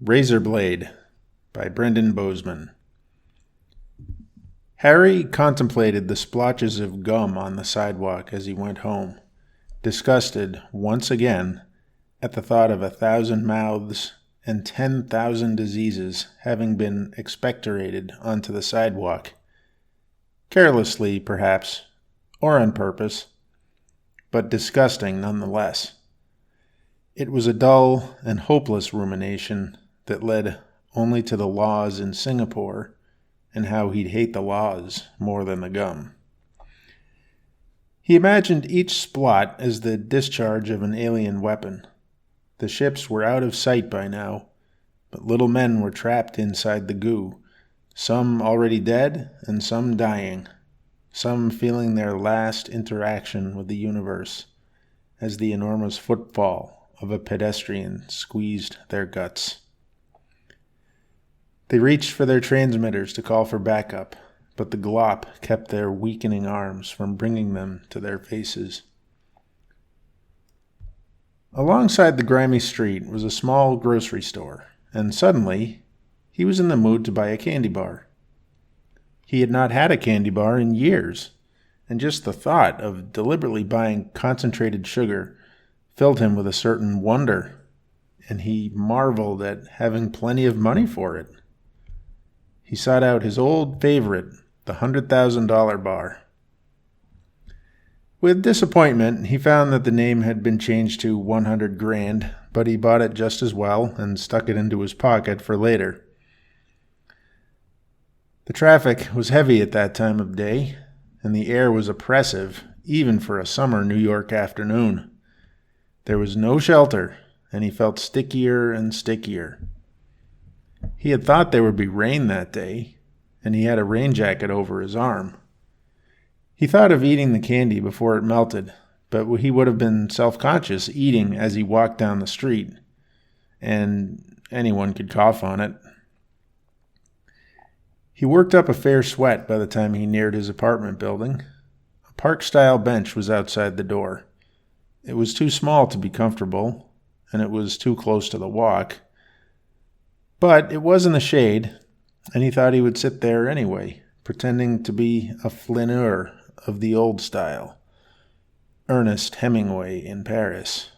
Razor Blade by Bozeman. Harry contemplated the splotches of gum on the sidewalk as he went home, disgusted once again at the thought of 1,000 mouths and 10,000 diseases having been expectorated onto the sidewalk. Carelessly, perhaps, or on purpose, but disgusting nonetheless. It was a dull and hopeless rumination that led only to the laws in Singapore and how he'd hate the laws more than the gum. He imagined each splot as the discharge of an alien weapon. The ships were out of sight by now, but little men were trapped inside the goo, some already dead and some dying, some feeling their last interaction with the universe as the enormous footfall of a pedestrian squeezed their guts. They reached for their transmitters to call for backup, but the glop kept their weakening arms from bringing them to their faces. Alongside the grimy street was a small grocery store, and suddenly he was in the mood to buy a candy bar. He had not had a candy bar in years, and just the thought of deliberately buying concentrated sugar filled him with a certain wonder, and he marveled at having plenty of money for it. He sought out his old favorite, the $100,000 bar. With disappointment, he found that the name had been changed to 100 grand, but he bought it just as well and stuck it into his pocket for later. The traffic was heavy at that time of day, and the air was oppressive, even for a summer New York afternoon. There was no shelter, and he felt stickier and stickier. He had thought there would be rain that day, and he had a rain jacket over his arm. He thought of eating the candy before it melted, but he would have been self-conscious eating as he walked down the street, and anyone could cough on it. He worked up a fair sweat by the time he neared his apartment building. A park-style bench was outside the door. It was too small to be comfortable, and it was too close to the walk. But it was in the shade, and he thought he would sit there anyway, pretending to be a flaneur of the old style, Ernest Hemingway in Paris.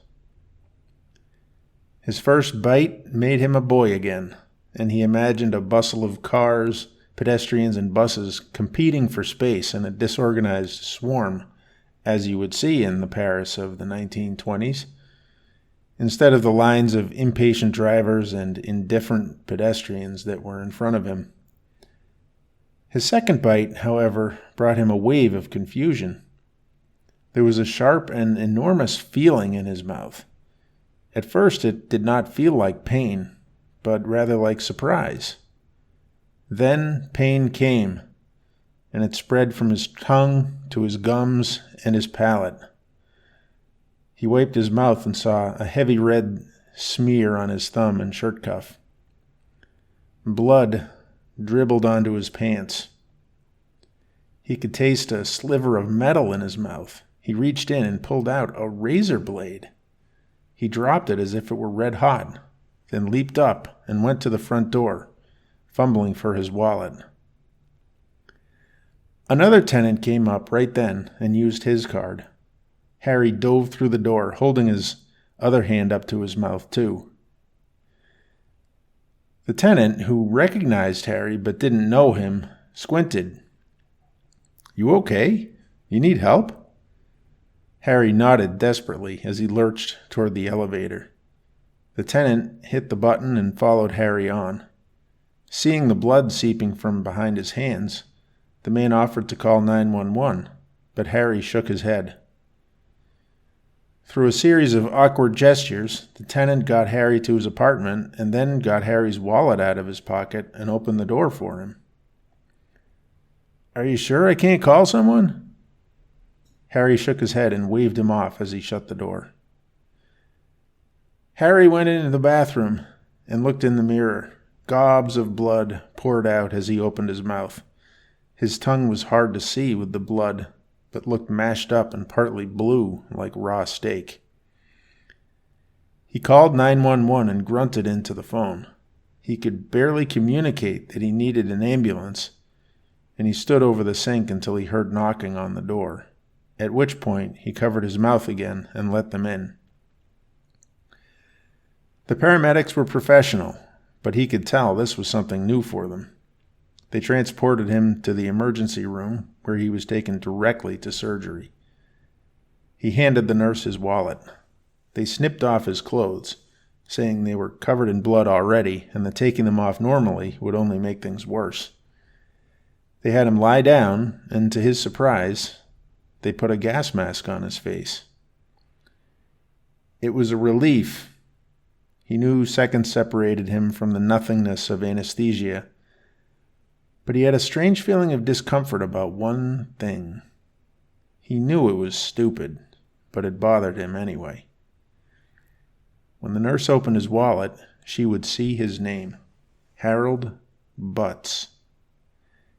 His first bite made him a boy again, and he imagined a bustle of cars, pedestrians, and buses competing for space in a disorganized swarm, as you would see in the Paris of the 1920s. Instead of the lines of impatient drivers and indifferent pedestrians that were in front of him. His second bite, however, brought him a wave of confusion. There was a sharp and enormous feeling in his mouth. At first it did not feel like pain, but rather like surprise. Then pain came, and it spread from his tongue to his gums and his palate. He wiped his mouth and saw a heavy red smear on his thumb and shirt cuff. Blood dribbled onto his pants. He could taste a sliver of metal in his mouth. He reached in and pulled out a razor blade. He dropped it as if it were red hot, then leaped up and went to the front door, fumbling for his wallet. Another tenant came up right then and used his card. Harry dove through the door, holding his other hand up to his mouth, too. The tenant, who recognized Harry but didn't know him, squinted. "You okay? You need help?" Harry nodded desperately as he lurched toward the elevator. The tenant hit the button and followed Harry on. Seeing the blood seeping from behind his hands, the man offered to call 911, but Harry shook his head. Through a series of awkward gestures, the tenant got Harry to his apartment and then got Harry's wallet out of his pocket and opened the door for him. "Are you sure I can't call someone?" Harry shook his head and waved him off as he shut the door. Harry went into the bathroom and looked in the mirror. Gobs of blood poured out as he opened his mouth. His tongue was hard to see with the blood, but looked mashed up and partly blue like raw steak. He called 911 and grunted into the phone. He could barely communicate that he needed an ambulance, and he stood over the sink until he heard knocking on the door, at which point he covered his mouth again and let them in. The paramedics were professional, but he could tell this was something new for them. They transported him to the emergency room, where he was taken directly to surgery. He handed the nurse his wallet. They snipped off his clothes, saying they were covered in blood already and that taking them off normally would only make things worse. They had him lie down, and to his surprise, they put a gas mask on his face. It was a relief. He knew seconds separated him from the nothingness of anesthesia, but he had a strange feeling of discomfort about one thing. He knew it was stupid, but it bothered him anyway. When the nurse opened his wallet, she would see his name, Harold Butts,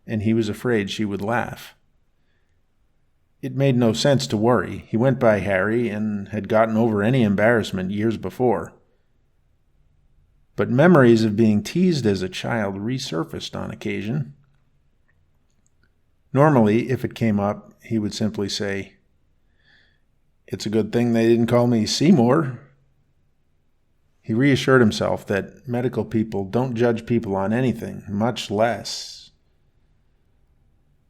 and he was afraid she would laugh. It made no sense to worry. He went by Harry and had gotten over any embarrassment years before. But memories of being teased as a child resurfaced on occasion. Normally, if it came up, he would simply say, "It's a good thing they didn't call me Seymour." He reassured himself that medical people don't judge people on anything, much less.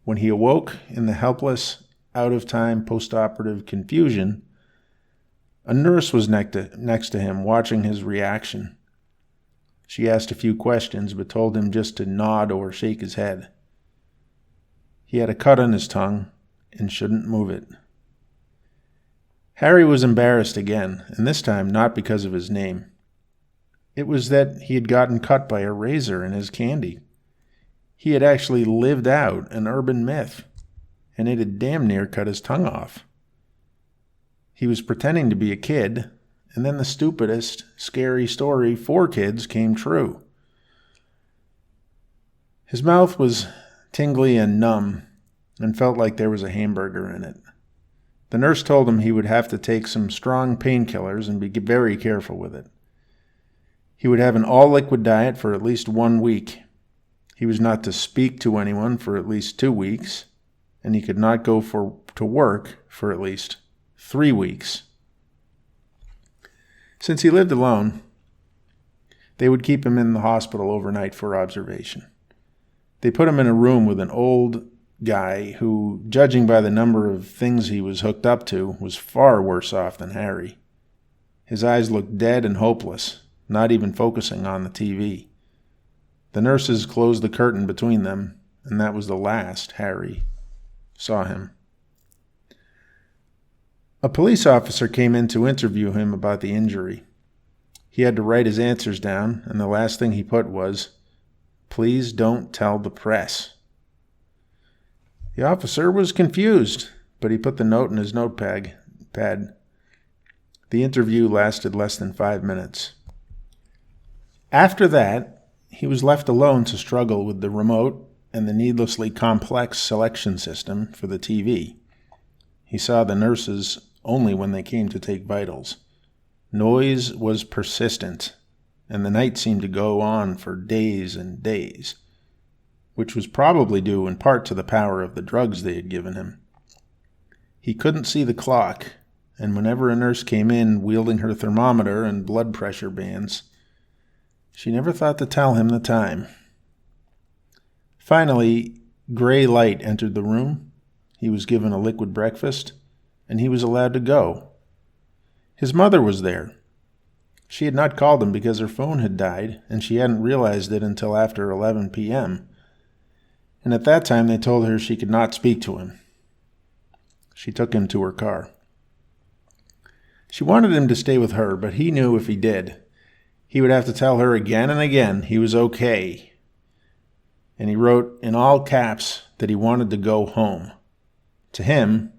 When he awoke in the helpless, out-of-time post-operative confusion, a nurse was next to him watching his reaction. She asked a few questions but told him just to nod or shake his head. He had a cut on his tongue and shouldn't move it. Harry was embarrassed again, and this time not because of his name. It was that he had gotten cut by a razor in his candy. He had actually lived out an urban myth, and it had damn near cut his tongue off. He was pretending to be a kid, and then the stupidest, scary story for kids came true. His mouth was tingly and numb, and felt like there was a hamburger in it. The nurse told him he would have to take some strong painkillers and be very careful with it. He would have an all-liquid diet for at least 1 week. He was not to speak to anyone for at least 2 weeks, and he could not go to work for at least 3 weeks. Since he lived alone, they would keep him in the hospital overnight for observation. They put him in a room with an old guy who, judging by the number of things he was hooked up to, was far worse off than Harry. His eyes looked dead and hopeless, not even focusing on the TV. The nurses closed the curtain between them, and that was the last Harry saw him. A police officer came in to interview him about the injury. He had to write his answers down, and the last thing he put was, "Please don't tell the press." The officer was confused, but he put the note in his notepad. The interview lasted less than 5 minutes. After that, he was left alone to struggle with the remote and the needlessly complex selection system for the TV. He saw the nurses only when they came to take vitals. Noise was persistent, and the night seemed to go on for days and days, which was probably due in part to the power of the drugs they had given him. He couldn't see the clock, and whenever a nurse came in wielding her thermometer and blood pressure bands, she never thought to tell him the time. Finally, gray light entered the room. He was given a liquid breakfast, and he was allowed to go. His mother was there. She had not called him because her phone had died, and she hadn't realized it until after 11 p.m., and at that time they told her she could not speak to him. She took him to her car. She wanted him to stay with her, but he knew if he did, he would have to tell her again and again he was okay. And he wrote in all caps that he wanted to go home. To him,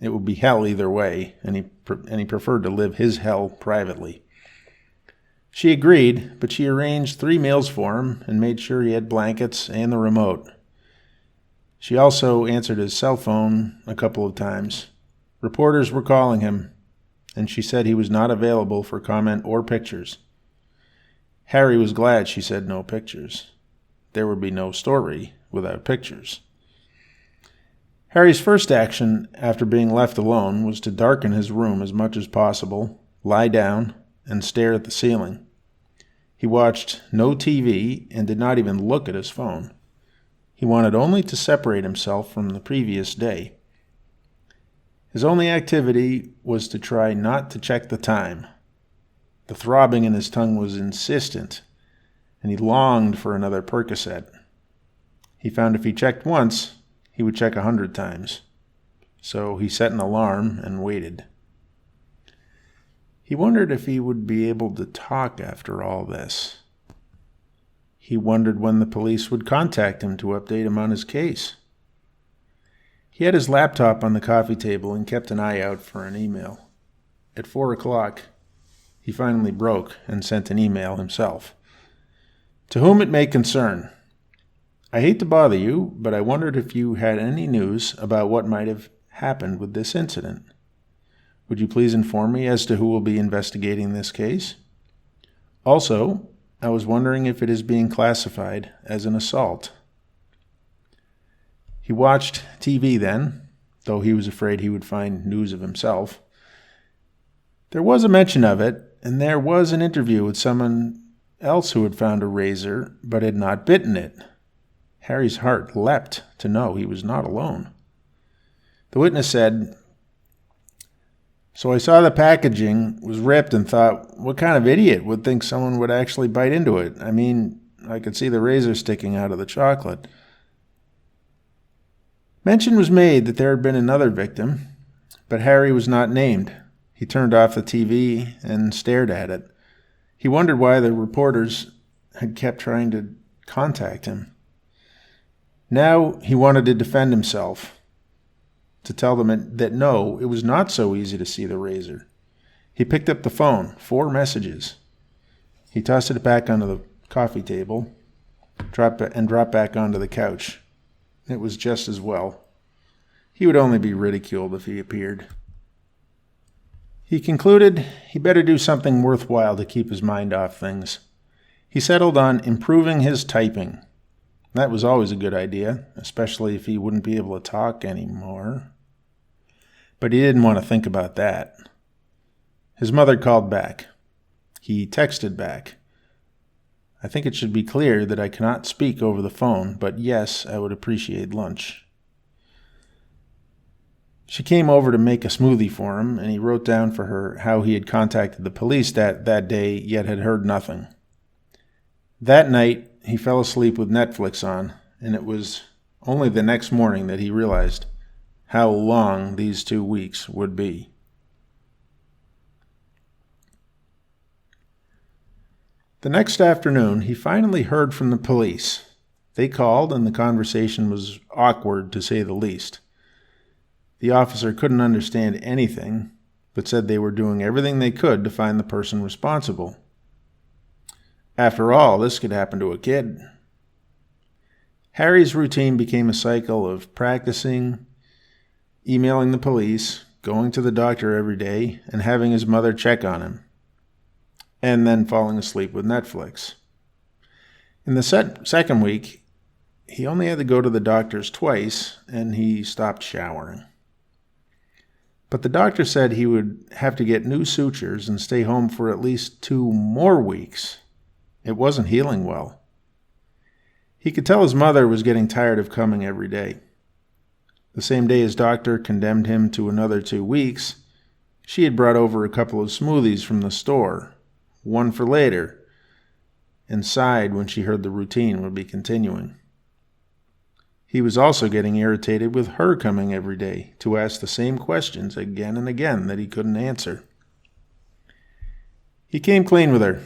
it would be hell either way, and he preferred to live his hell privately. She agreed, but she arranged 3 meals for him and made sure he had blankets and the remote. She also answered his cell phone a couple of times. Reporters were calling him, and she said he was not available for comment or pictures. Harry was glad she said no pictures. There would be no story without pictures. Harry's first action after being left alone was to darken his room as much as possible, lie down, and stare at the ceiling. He watched no TV and did not even look at his phone. He wanted only to separate himself from the previous day. His only activity was to try not to check the time. The throbbing in his tongue was insistent, and he longed for another Percocet. He found if he checked once, he would check 100 times. So he set an alarm and waited. He wondered if he would be able to talk after all this. He wondered when the police would contact him to update him on his case. He had his laptop on the coffee table and kept an eye out for an email. At 4 o'clock, he finally broke and sent an email himself. To whom it may concern, I hate to bother you, but I wondered if you had any news about what might have happened with this incident. Would you please inform me as to who will be investigating this case? Also, I was wondering if it is being classified as an assault. He watched TV then, though he was afraid he would find news of himself. There was a mention of it, and there was an interview with someone else who had found a razor but had not bitten it. Harry's heart leapt to know he was not alone. The witness said, "So I saw the packaging was ripped and thought, what kind of idiot would think someone would actually bite into it? I mean, I could see the razor sticking out of the chocolate." Mention was made that there had been another victim, but Harry was not named. He turned off the TV and stared at it. He wondered why the reporters had kept trying to contact him. Now he wanted to defend himself, to tell them that no, it was not so easy to see the razor. He picked up the phone, 4 messages. He tossed it back onto the coffee table, dropped back onto the couch. It was just as well. He would only be ridiculed if he appeared. He concluded he better do something worthwhile to keep his mind off things. He settled on improving his typing. That was always a good idea, especially if he wouldn't be able to talk anymore. But he didn't want to think about that. His mother called back. He texted back. I think it should be clear that I cannot speak over the phone, but yes, I would appreciate lunch. She came over to make a smoothie for him, and he wrote down for her how he had contacted the police that day, yet had heard nothing. That night, he fell asleep with Netflix on, and it was only the next morning that he realized how long these 2 weeks would be. The next afternoon, he finally heard from the police. They called, and the conversation was awkward, to say the least. The officer couldn't understand anything, but said they were doing everything they could to find the person responsible. After all, this could happen to a kid. Harry's routine became a cycle of practicing, emailing the police, going to the doctor every day, and having his mother check on him, and then falling asleep with Netflix. In the second week, he only had to go to the doctor's twice, and he stopped showering. But the doctor said he would have to get new sutures and stay home for at least 2 more weeks. It wasn't healing well. He could tell his mother was getting tired of coming every day. The same day his doctor condemned him to another 2 weeks, she had brought over a couple of smoothies from the store, one for later, and sighed when she heard the routine would be continuing. He was also getting irritated with her coming every day to ask the same questions again and again that he couldn't answer. He came clean with her,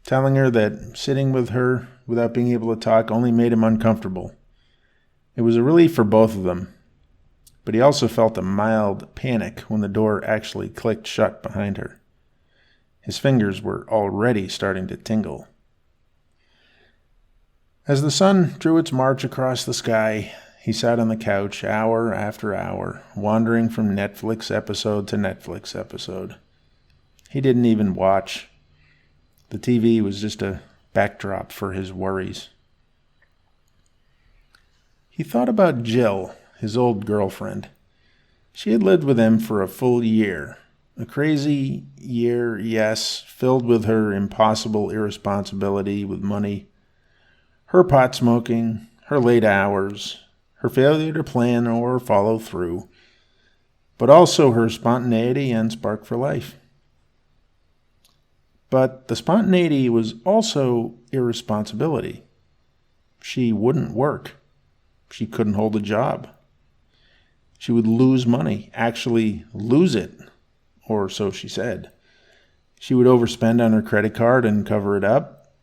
telling her that sitting with her without being able to talk only made him uncomfortable. It was a relief for both of them, but he also felt a mild panic when the door actually clicked shut behind her. His fingers were already starting to tingle. As the sun drew its march across the sky, he sat on the couch hour after hour, wandering from Netflix episode to Netflix episode. He didn't even watch. The TV was just a backdrop for his worries. He thought about Jill, his old girlfriend. She had lived with him for a full year. A crazy year, yes, filled with her impossible irresponsibility with money, her pot smoking, her late hours, her failure to plan or follow through, but also her spontaneity and spark for life. But the spontaneity was also irresponsibility. She wouldn't work. She couldn't hold a job. She would lose money, actually lose it, or so she said. She would overspend on her credit card and cover it up.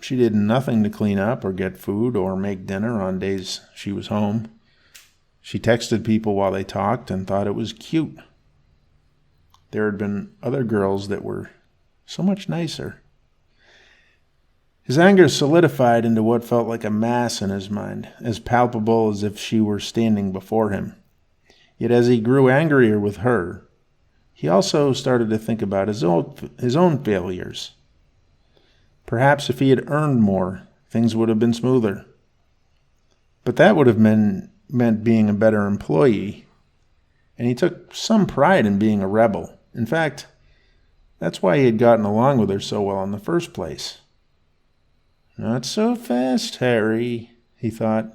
She did nothing to clean up or get food or make dinner on days she was home. She texted people while they talked and thought it was cute. There had been other girls that were so much nicer. His anger solidified into what felt like a mass in his mind, as palpable as if she were standing before him. Yet as he grew angrier with her, he also started to think about his own failures. Perhaps if he had earned more, things would have been smoother. But that would have meant being a better employee, and he took some pride in being a rebel. In fact, that's why he had gotten along with her so well in the first place. Not so fast, Harry, he thought.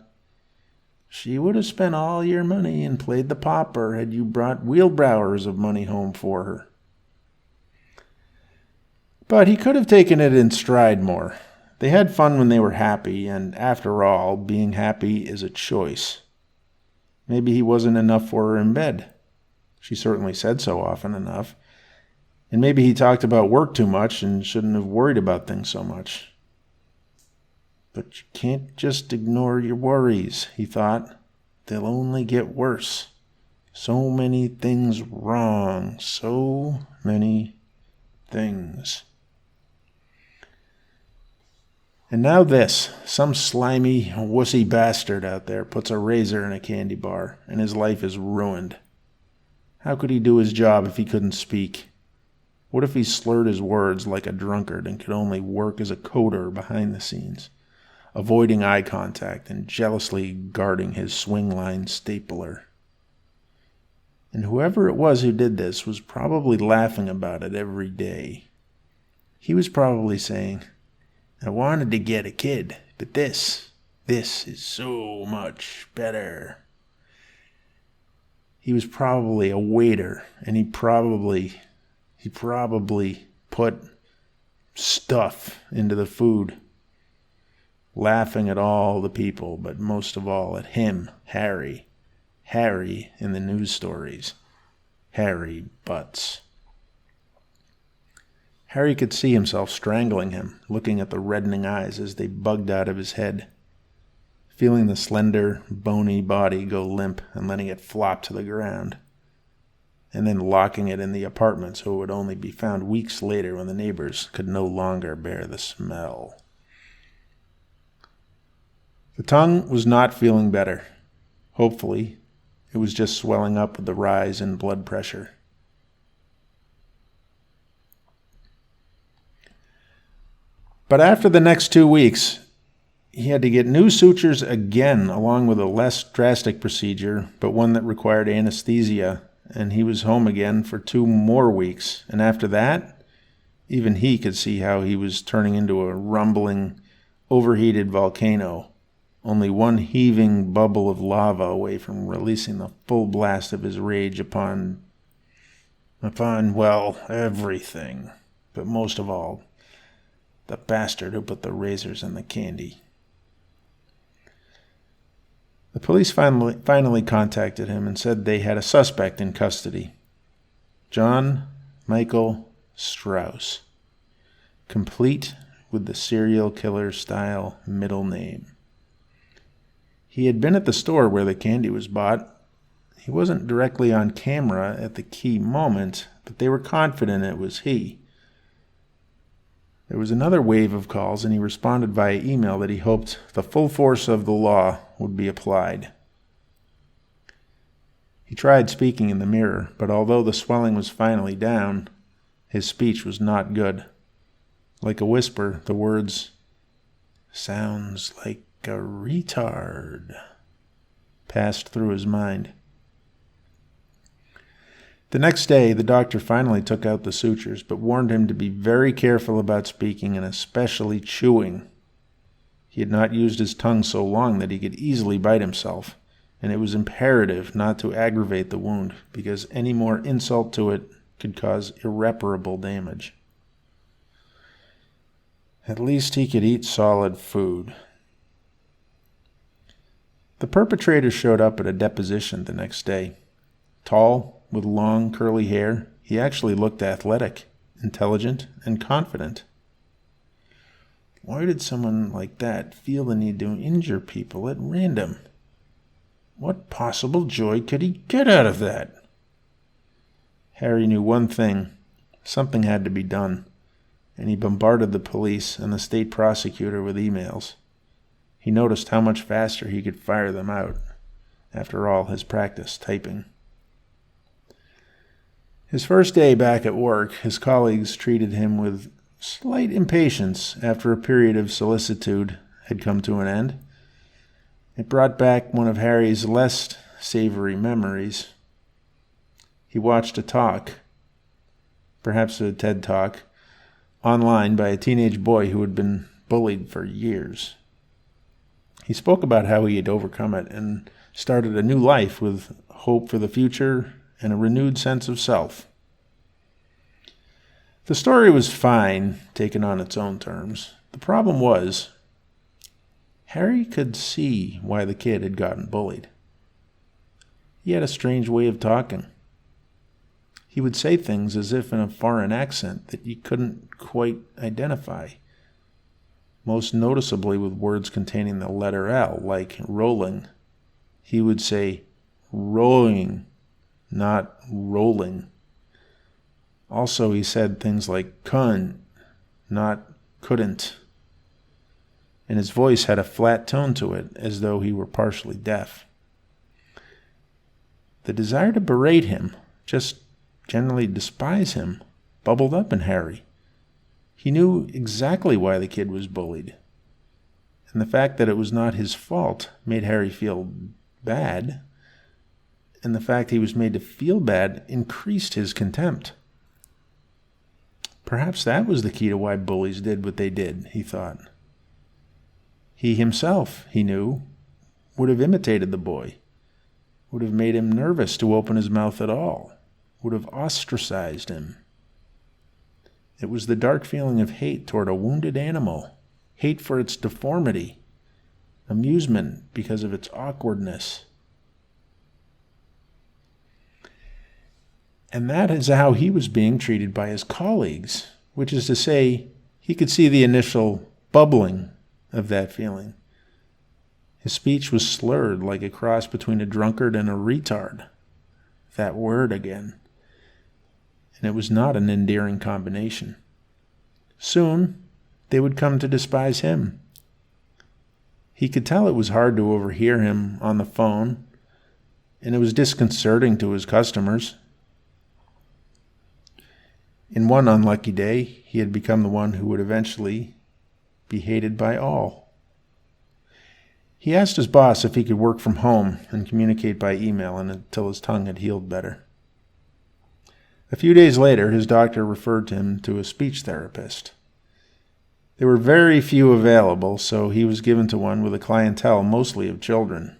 She would have spent all your money and played the pauper had you brought wheelbarrows of money home for her. But he could have taken it in stride more. They had fun when they were happy, and after all, being happy is a choice. Maybe he wasn't enough for her in bed. She certainly said so often enough. And maybe he talked about work too much and shouldn't have worried about things so much. But you can't just ignore your worries, he thought. They'll only get worse. So many things wrong. So many things. And now this. Some slimy, wussy bastard out there puts a razor in a candy bar, and his life is ruined. How could he do his job if he couldn't speak? What if he slurred his words like a drunkard and could only work as a coder behind the scenes, avoiding eye contact and jealously guarding his swing-line stapler? And whoever it was who did this was probably laughing about it every day. He was probably saying, I wanted to get a kid, but this is so much better. He was probably a waiter, and he probably put stuff into the food, laughing at all the people, but most of all at him, Harry in the news stories, Harry Butts. Harry could see himself strangling him, looking at the reddening eyes as they bugged out of his head, feeling the slender, bony body go limp and letting it flop to the ground, and then locking it in the apartment so it would only be found weeks later when the neighbors could no longer bear the smell. The tongue was not feeling better. Hopefully, it was just swelling up with the rise in blood pressure. But after the next 2 weeks, he had to get new sutures again, along with a less drastic procedure, but one that required anesthesia, and he was home again for 2 more weeks. And after that, even he could see how he was turning into a rumbling, overheated volcano, only one heaving bubble of lava away from releasing the full blast of his rage upon, well, everything, but most of all, the bastard who put the razors in the candy. The police finally contacted him and said they had a suspect in custody. John Michael Strauss, complete with the serial killer-style middle name. He had been at the store where the candy was bought. He wasn't directly on camera at the key moment, but they were confident it was he. There was another wave of calls, and he responded via email that he hoped the full force of the law would be applied. He tried speaking in the mirror, but although the swelling was finally down, his speech was not good. Like a whisper, the words, "Sounds like a retard," passed through his mind. The next day, the doctor finally took out the sutures, but warned him to be very careful about speaking and especially chewing. He had not used his tongue so long that he could easily bite himself, and it was imperative not to aggravate the wound, because any more insult to it could cause irreparable damage. At least he could eat solid food. The perpetrator showed up at a deposition the next day. Tall, with long, curly hair, he actually looked athletic, intelligent, and confident. Why did someone like that feel the need to injure people at random? What possible joy could he get out of that? Harry knew one thing. Something had to be done, and he bombarded the police and the state prosecutor with emails. He noticed how much faster he could fire them out. After all, his practice typing. His first day back at work, his colleagues treated him with slight impatience after a period of solicitude had come to an end. It brought back one of Harry's less savory memories. He watched a talk, perhaps a TED Talk, online by a teenage boy who had been bullied for years. He spoke about how he had overcome it and started a new life with hope for the future and a renewed sense of self. The story was fine, taken on its own terms. The problem was, Harry could see why the kid had gotten bullied. He had a strange way of talking. He would say things as if in a foreign accent that you couldn't quite identify, most noticeably with words containing the letter L, like rolling. He would say rolling, not rolling. Also, he said things like cunt, not couldn't. And his voice had a flat tone to it, as though he were partially deaf. The desire to berate him, just generally despise him, bubbled up in Harry. He knew exactly why the kid was bullied. And the fact that it was not his fault made Harry feel bad. And the fact he was made to feel bad increased his contempt. Perhaps that was the key to why bullies did what they did, he thought. He himself, he knew, would have imitated the boy, would have made him nervous to open his mouth at all, would have ostracized him. It was the dark feeling of hate toward a wounded animal, hate for its deformity, amusement because of its awkwardness. And that is how he was being treated by his colleagues, which is to say, he could see the initial bubbling of that feeling. His speech was slurred like a cross between a drunkard and a retard. That word again. And it was not an endearing combination. Soon, they would come to despise him. He could tell it was hard to overhear him on the phone, and it was disconcerting to his customers. In one unlucky day, he had become the one who would eventually be hated by all. He asked his boss if he could work from home and communicate by email until his tongue had healed better. A few days later, his doctor referred him to a speech therapist. There were very few available, so he was given to one with a clientele mostly of children.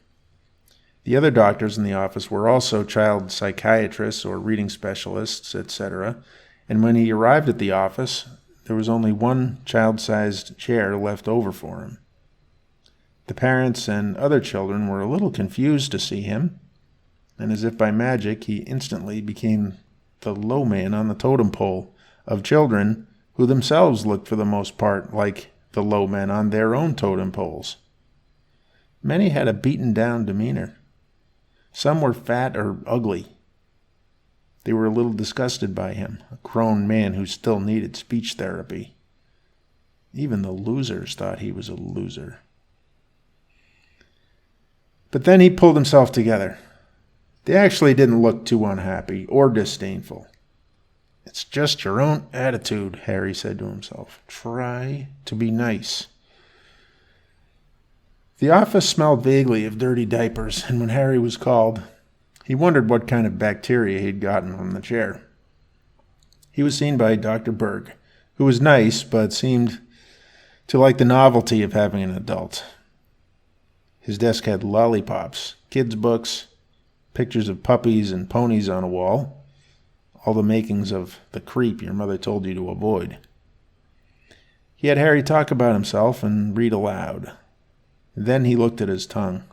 The other doctors in the office were also child psychiatrists or reading specialists, etc., and when he arrived at the office, there was only one child-sized chair left over for him. The parents and other children were a little confused to see him, and as if by magic, he instantly became the low man on the totem pole of children who themselves looked for the most part like the low men on their own totem poles. Many had a beaten-down demeanor. Some were fat or ugly. They were a little disgusted by him, a grown man who still needed speech therapy. Even the losers thought he was a loser. But then he pulled himself together. They actually didn't look too unhappy or disdainful. It's just your own attitude, Harry said to himself. Try to be nice. The office smelled vaguely of dirty diapers, and when Harry was called, he wondered what kind of bacteria he'd gotten from the chair. He was seen by Dr. Berg, who was nice but seemed to like the novelty of having an adult. His desk had lollipops, kids' books, pictures of puppies and ponies on a wall, all the makings of the creep your mother told you to avoid. He had Harry talk about himself and read aloud. Then he looked at his tongue.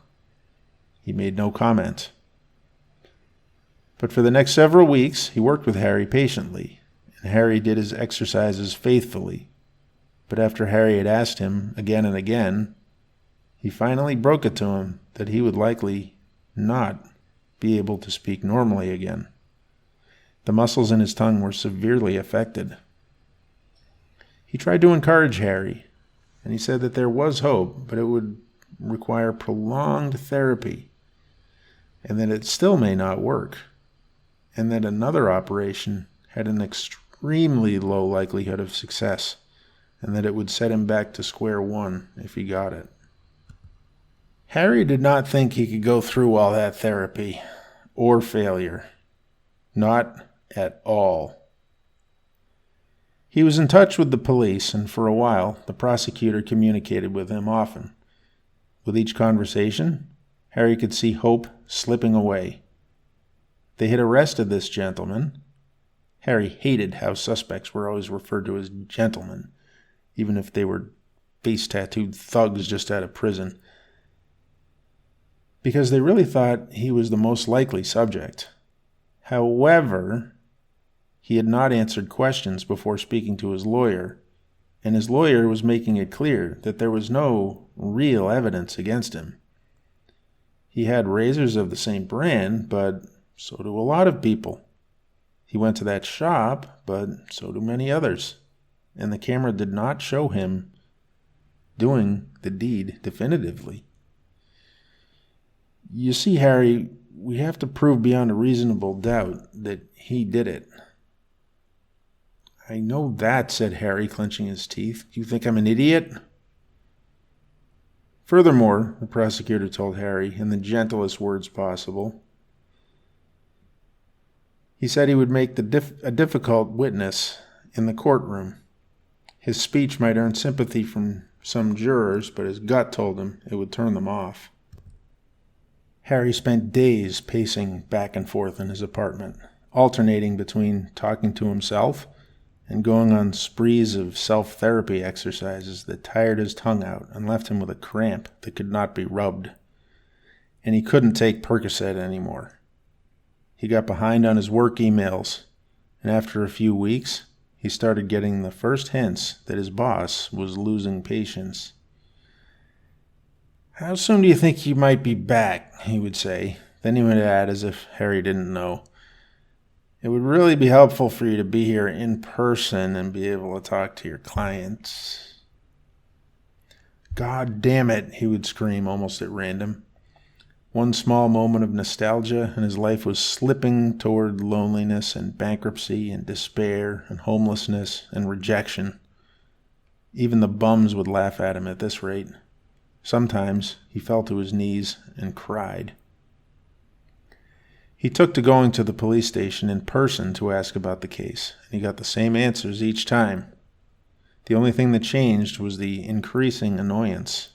He made no comment. But for the next several weeks, he worked with Harry patiently, and Harry did his exercises faithfully. But after Harry had asked him again and again, he finally broke it to him that he would likely not be able to speak normally again. The muscles in his tongue were severely affected. He tried to encourage Harry, and he said that there was hope, but it would require prolonged therapy, and that it still may not work, and that another operation had an extremely low likelihood of success, and that it would set him back to square one if he got it. Harry did not think he could go through all that therapy, or failure. Not at all. He was in touch with the police, and for a while, the prosecutor communicated with him often. With each conversation, Harry could see hope slipping away. They had arrested this gentleman. Harry hated how suspects were always referred to as gentlemen, even if they were face-tattooed thugs just out of prison, because they really thought he was the most likely subject. However, he had not answered questions before speaking to his lawyer, and his lawyer was making it clear that there was no real evidence against him. He had razors of the same brand, but so do a lot of people. He went to that shop, but so do many others, and the camera did not show him doing the deed definitively. You see, Harry, we have to prove beyond a reasonable doubt that he did it. I know that, said Harry, clenching his teeth. Do you think I'm an idiot? Furthermore, the prosecutor told Harry in the gentlest words possible, he said he would make a difficult witness in the courtroom. His speech might earn sympathy from some jurors, but his gut told him it would turn them off. Harry spent days pacing back and forth in his apartment, alternating between talking to himself and going on sprees of self-therapy exercises that tired his tongue out and left him with a cramp that could not be rubbed. And he couldn't take Percocet anymore. He got behind on his work emails, and after a few weeks, he started getting the first hints that his boss was losing patience. How soon do you think you might be back? He would say. Then he would add, as if Harry didn't know, it would really be helpful for you to be here in person and be able to talk to your clients. God damn it, he would scream almost at random. One small moment of nostalgia and his life was slipping toward loneliness and bankruptcy and despair and homelessness and rejection. Even the bums would laugh at him at this rate. Sometimes he fell to his knees and cried. He took to going to the police station in person to ask about the case, and he got the same answers each time. The only thing that changed was the increasing annoyance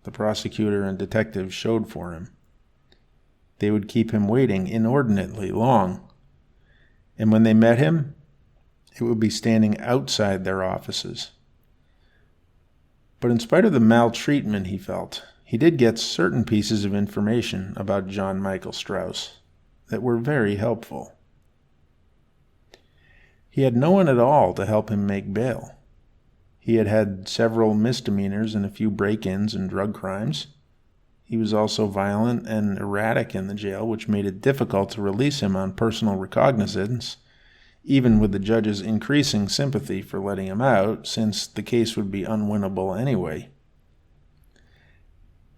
the prosecutor and detectives showed for him. They would keep him waiting inordinately long, and when they met him, it would be standing outside their offices. But in spite of the maltreatment he felt, he did get certain pieces of information about John Michael Strauss that were very helpful. He had no one at all to help him make bail. He had had several misdemeanors and a few break-ins and drug crimes. He was also violent and erratic in the jail, which made it difficult to release him on personal recognizance, even with the judge's increasing sympathy for letting him out, since the case would be unwinnable anyway.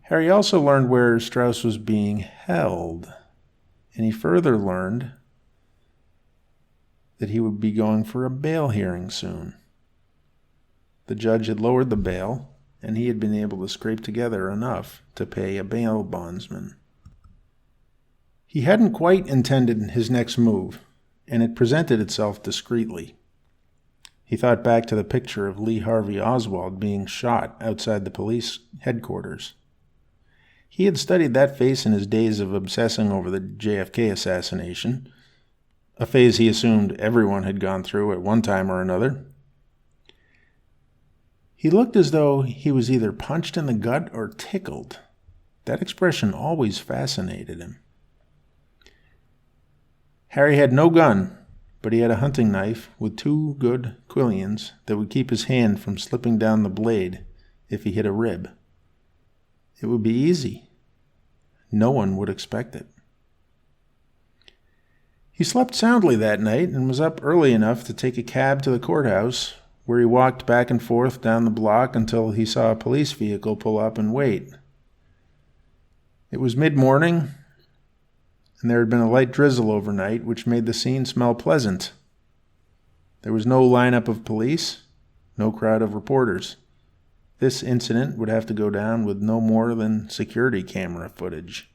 Harry also learned where Strauss was being held, and he further learned that he would be going for a bail hearing soon. The judge had lowered the bail, and he had been able to scrape together enough to pay a bail bondsman. He hadn't quite intended his next move, and it presented itself discreetly. He thought back to the picture of Lee Harvey Oswald being shot outside the police headquarters. He had studied that face in his days of obsessing over the JFK assassination, a phase he assumed everyone had gone through at one time or another. He looked as though he was either punched in the gut or tickled. That expression always fascinated him. Harry had no gun, but he had a hunting knife with 2 good quillions that would keep his hand from slipping down the blade if he hit a rib. It would be easy. No one would expect it. He slept soundly that night and was up early enough to take a cab to the courthouse, where he walked back and forth down the block until he saw a police vehicle pull up and wait. It was mid-morning, and there had been a light drizzle overnight, which made the scene smell pleasant. There was no lineup of police, no crowd of reporters. This incident would have to go down with no more than security camera footage.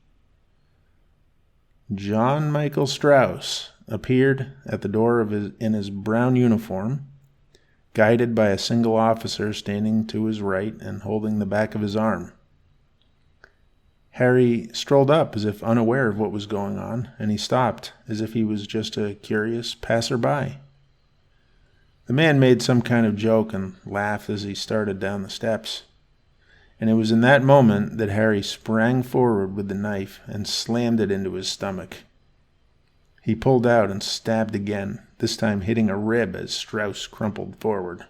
John Michael Strauss appeared at the door in his brown uniform, guided by a single officer standing to his right and holding the back of his arm. Harry strolled up as if unaware of what was going on, and he stopped as if he was just a curious passerby. The man made some kind of joke and laughed as he started down the steps, and it was in that moment that Harry sprang forward with the knife and slammed it into his stomach. He pulled out and stabbed again, this time hitting a rib as Strauss crumpled forward.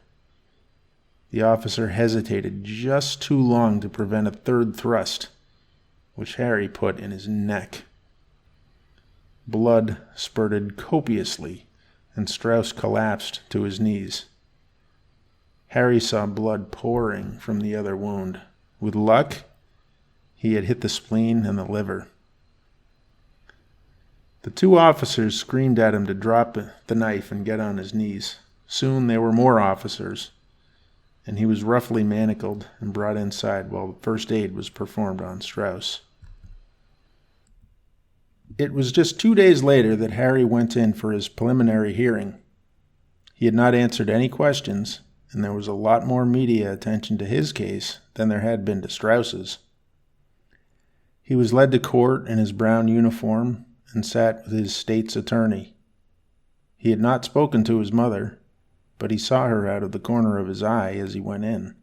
The officer hesitated just too long to prevent a third thrust, which Harry put in his neck. Blood spurted copiously, and Strauss collapsed to his knees. Harry saw blood pouring from the other wound. With luck, he had hit the spleen and the liver. The 2 officers screamed at him to drop the knife and get on his knees. Soon there were more officers, and he was roughly manacled and brought inside while first aid was performed on Strauss. It was just 2 days later that Harry went in for his preliminary hearing. He had not answered any questions, and there was a lot more media attention to his case than there had been to Strauss's. He was led to court in his brown uniform and sat with his state's attorney. He had not spoken to his mother, but he saw her out of the corner of his eye as he went in.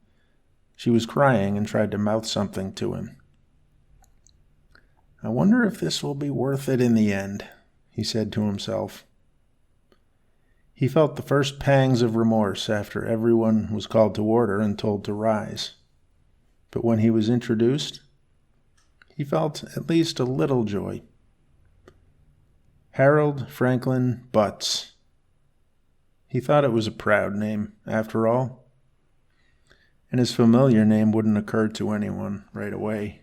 She was crying and tried to mouth something to him. "I wonder if this will be worth it in the end," he said to himself. He felt the first pangs of remorse after everyone was called to order and told to rise. But when he was introduced, he felt at least a little joy. Harold Franklin Butts. He thought it was a proud name, after all, and his familiar name wouldn't occur to anyone right away.